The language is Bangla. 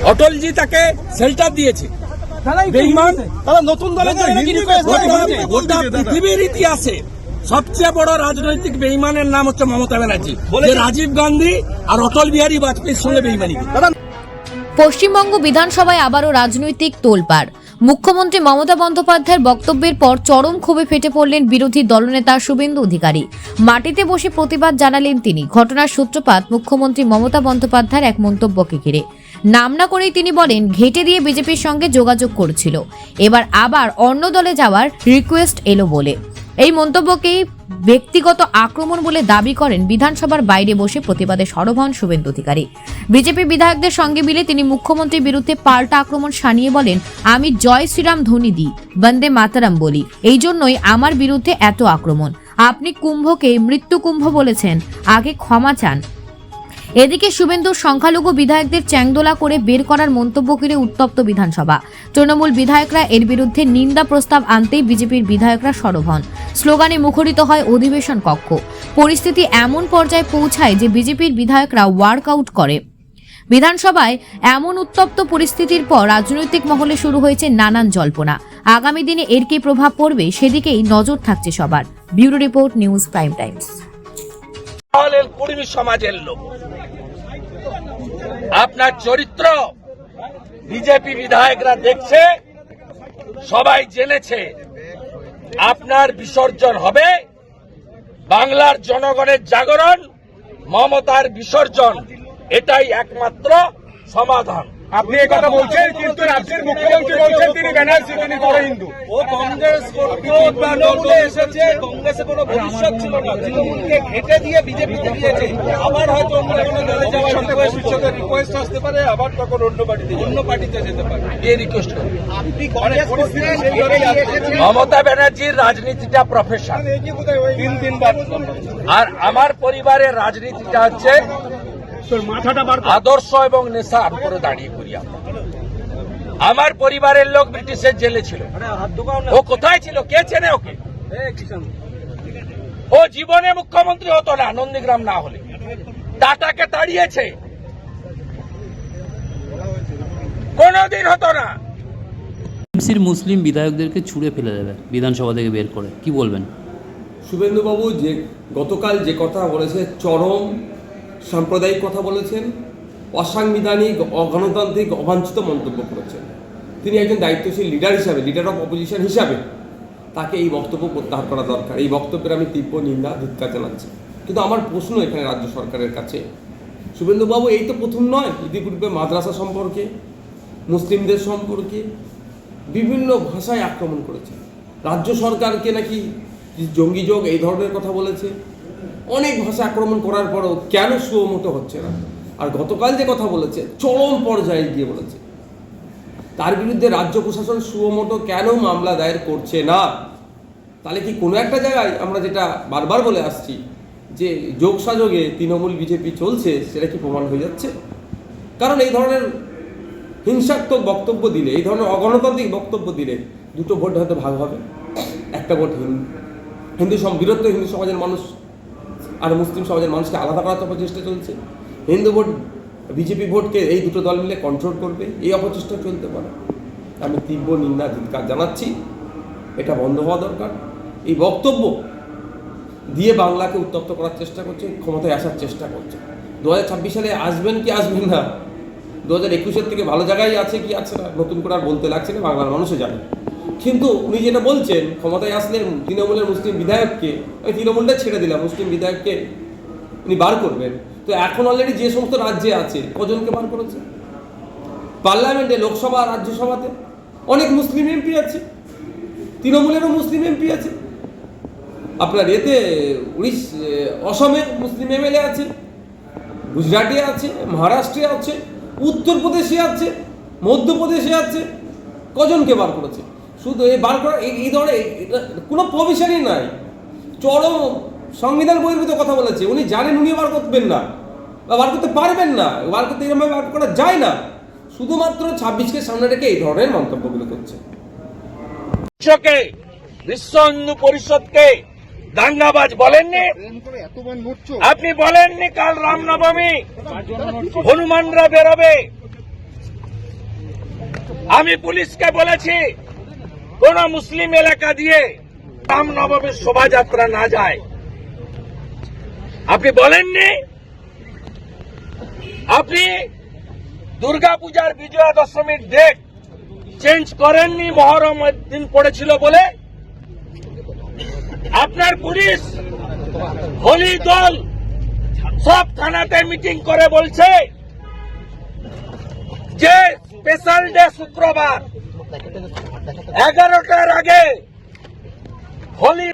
অটলজি তাকে শেল্টার দিয়েছে। বেঈমান নতুন দলের গোটা পৃথিবীর ইতিহাসে সবচেয়ে বড় রাজনৈতিক বেঈমানের নাম হচ্ছে মমতা ব্যানার্জি, যে রাজীব গান্ধী আর অটল বিহারী বাজপেয়ীর সঙ্গে বেঈমানি। পশ্চিমবঙ্গ বিধানসভায় আবারও রাজনৈতিক তোলপাড়। মুখ্যমন্ত্রী মমতা বন্দ্যোপাধ্যায়ের বক্তব্যের পর চরম ক্ষোভে ফেটে পড়লেন বিরোধী দলনেতা শুভেন্দু অধিকারী। মাটিতে বসে প্রতিবাদ জানালেন তিনি। ঘটনার সূত্রপাত মুখ্যমন্ত্রী মমতা বন্দ্যোপাধ্যায়ের এক মন্তব্যকে ঘিরে। নাম না করেই তিনি বলেন, ঘেঁটে দিয়ে বিজেপির সঙ্গে যোগাযোগ করছিল, এবার আবার অন্য দলে যাওয়ার রিকোয়েস্ট এলো বলে। এই মন্তব্যকেই ব্যক্তিগত আক্রমণ বলে দাবি করেন বিধানসভার বাইরে বসে প্রতিবাদে সরব হন শুভেন্দু অধিকারী। বিজেপি বিধায়কদের সঙ্গে মিলে তিনি মুখ্যমন্ত্রীর বিরুদ্ধে পাল্টা আক্রমণ শানিয়ে বলেন, আমি জয় শ্রীরাম ধ্বনি দিই, বন্দে মাতারাম বলি, এই জন্যই আমার বিরুদ্ধে এত আক্রমণ। আপনি কুম্ভকে মৃত্যু কুম্ভ বলেছেন, আগে ক্ষমা চান। এদিকে শুভেন্দুর সংখ্যালঘু বিধায়কদের চ্যাংদোলা করে বের করার মন্তব্য করে উত্তপ্ত বিধানসভা। তৃণমূল বিধায়করা এর বিরুদ্ধে নিন্দা প্রস্তাব আনতেই বিজেপির বিধায়করা সরব হন। স্লোগানে মুখরিত হয় অধিবেশন কক্ষ। পরিস্থিতি এমন পর্যায়ে পৌঁছায় যে বিজেপির বিধায়করা ওয়ার্কআউট করে। বিধানসভায় এমন উত্তপ্ত পরিস্থিতির পর রাজনৈতিক মহলে শুরু হয়েছে নানান জল্পনা। আগামী দিনে এর কি প্রভাব পড়বে সেদিকেই নজর থাকছে সবার। Bureau report, news prime Times. Kurmi সমাজের লোক, আপনার চরিত্র বিজেপি বিধায়করা দেখছে, সবাই জেনেছে। আপনার বিসর্জন হবে বাংলার জনগণের জাগরণ, মমতার বিসর্জন, এটাই একমাত্র সমাধান। আপনি এই কথা বলছেন, কিন্তু রাজ্যের মুখ্যমন্ত্রী বলছেন তিনি ব্যানার্জি, তিনি বড় হিন্দু। ও কংগ্রেস তৃণমূলে এসেছে, কংগ্রেসে কোনো ভবিষ্যৎ ছিল না, তৃণমূলকে ঘেঁটে দিয়ে বিজেপিতে দিয়েছে। আবার হয়তো অন্য কোনো দলে যাওয়ার রিকোয়েস্ট আসতে পারে, আবার তখন অন্য পার্টিতে যেতে পারে। এই রিকোয়েস্ট করি, মমতা ব্যানার্জির রাজনীতিটা প্রফেশন, 3 বার। আর আমার পরিবারের রাজনীতিটা হচ্ছে আদর্শ এবং নেশার উপরে দাঁড়িয়ে করি। আমার পরিবারের লোক ব্রিটিশের জেলে ছিল, ও কোথায় ছিল, কে চেনে ওকে? ও জীবনে মুখ্যমন্ত্রী হতো না নন্দীগ্রাম না হলে। টাটাকে তাড়িয়েছে, কোনদিন হতো না। মুসলিম বিধায়কদেরকে ছুঁড়ে ফেলে দেবে বিধানসভা থেকে বের করে, কি বলবেন? শুভেন্দুবাবু যে গতকাল যে কথা বলেছে, চরম সাম্প্রদায়িক কথা বলেছেন, অসাংবিধানিক, অগণতান্ত্রিক, অবাঞ্ছিত মন্তব্য করেছেন। তিনি একজন দায়িত্বশীল লিডার হিসাবে, লিডার অফ অপোজিশন হিসাবে তাকে এই বক্তব্য প্রত্যাহার করা দরকার। এই বক্তব্যের আমি তীব্র নিন্দা, ধিক্কার জানাচ্ছি। কিন্তু আমার প্রশ্ন এখানে রাজ্য সরকারের কাছে, শুভেন্দুবাবু এই তো প্রথম নয়, ইতিপূর্বে মাদ্রাসা সম্পর্কে, মুসলিমদের সম্পর্কে বিভিন্ন ভাষায় আক্রমণ করেছে। রাজ্য সরকারকে নাকি জঙ্গি যোগ এই ধরনের কথা বলেছে। অনেক ভাষা আক্রমণ করার পরও কেন সুমতো হচ্ছে না? আর গতকাল যে কথা বলেছে, চরম পর্যায়ে গিয়ে বলেছে, তার বিরুদ্ধে রাজ্য প্রশাসন সুমতো কেন মামলা দায়ের করছে না? তাহলে কি কোনো একটা জায়গায় আমরা যেটা বারবার বলে আসছি যে যোগসাযোগে তৃণমূল বিজেপি চলছে, সেটা কি প্রমাণ হয়ে যাচ্ছে? কারণ এই ধরনের হিংসাত্মক বক্তব্য দিলে, এই ধরনের অগণতান্ত্রিক বক্তব্য দিলে দুটো ভোট হয়তো ভাগ হবে। একটা ভোট বৃহত্তর হিন্দু সমাজের মানুষ আর মুসলিম সমাজের মানুষকে আলাদা করার অপচেষ্টা চলছে। হিন্দু ভোট বিজেপি ভোটকে এই দুটো দল মিলে কন্ট্রোল করবে, এই অপচেষ্টা চলতে পারে। আমি তীব্র নিন্দা, ধিক্কার জানাচ্ছি। এটা বন্ধ হওয়া দরকার। এই বক্তব্য দিয়ে বাংলাকে উত্তপ্ত করার চেষ্টা করছে, ক্ষমতায় আসার চেষ্টা করছে। 2026 সালে আসবেন কি আসবেন না, 2021-এর থেকে ভালো জায়গায় আছে কি আছে না, নতুন করে আর বলতে লাগছে না, বাংলার মানুষও জানে। কিন্তু উনি যেটা বলছেন, ক্ষমতায় আসলে তৃণমূলের মুসলিম বিধায়ককে, আমি তৃণমূলটা ছেড়ে দিলাম, মুসলিম বিধায়ককে উনি বার করবেন। তো এখন অলরেডি যে সমস্ত রাজ্যে আছে, কজনকে বার করেছে? পার্লামেন্টে, লোকসভা, রাজ্যসভাতে অনেক মুসলিম এমপি আছে, তৃণমূলেরও মুসলিম এমপি আছে। আপনার এতে অসমে মুসলিম এমএলএ আছে, গুজরাটে আছে, মহারাষ্ট্রে আছে, উত্তরপ্রদেশে আছে, মধ্যপ্রদেশে আছে। কজনকে বার করেছে? শুধু এই বার করা, এই ধরনের কোনো প্রভিশনই নাই। চরম সংবিধান বহির্ভূত কথা বলেছে। উনি জানেন উনি বার করবেন না বা বার করতে পারবেন না, বার করতে এরকমভাবে বার করা যায় না। শুধুমাত্র 26-কে সামনে রেখে এই ধরনের মন্তব্যগুলো করছে। বিশ্ব হিন্দু পরিষদকে দাঙ্গাবাজ বলেননি? আপনি বলেননি কাল রামনবমী, হনুমানরা বেরোবে, আমি পুলিশকে বলেছি কোন মুসলিম এলাকা দিয়ে রামনবমীর শোভাযাত্রা না যায়। আপনি বলেননি, আপনি দুর্গাপূজার বিজয়া দশমীর ডেট চেঞ্জ করেননি মহরমের দিন পড়েছিল বলে। আপনার পুলিশ হোলি দল সব থানাতে মিটিং করে বলছে যে স্পেশাল ডে শুক্রবার 11টার আগে হোলি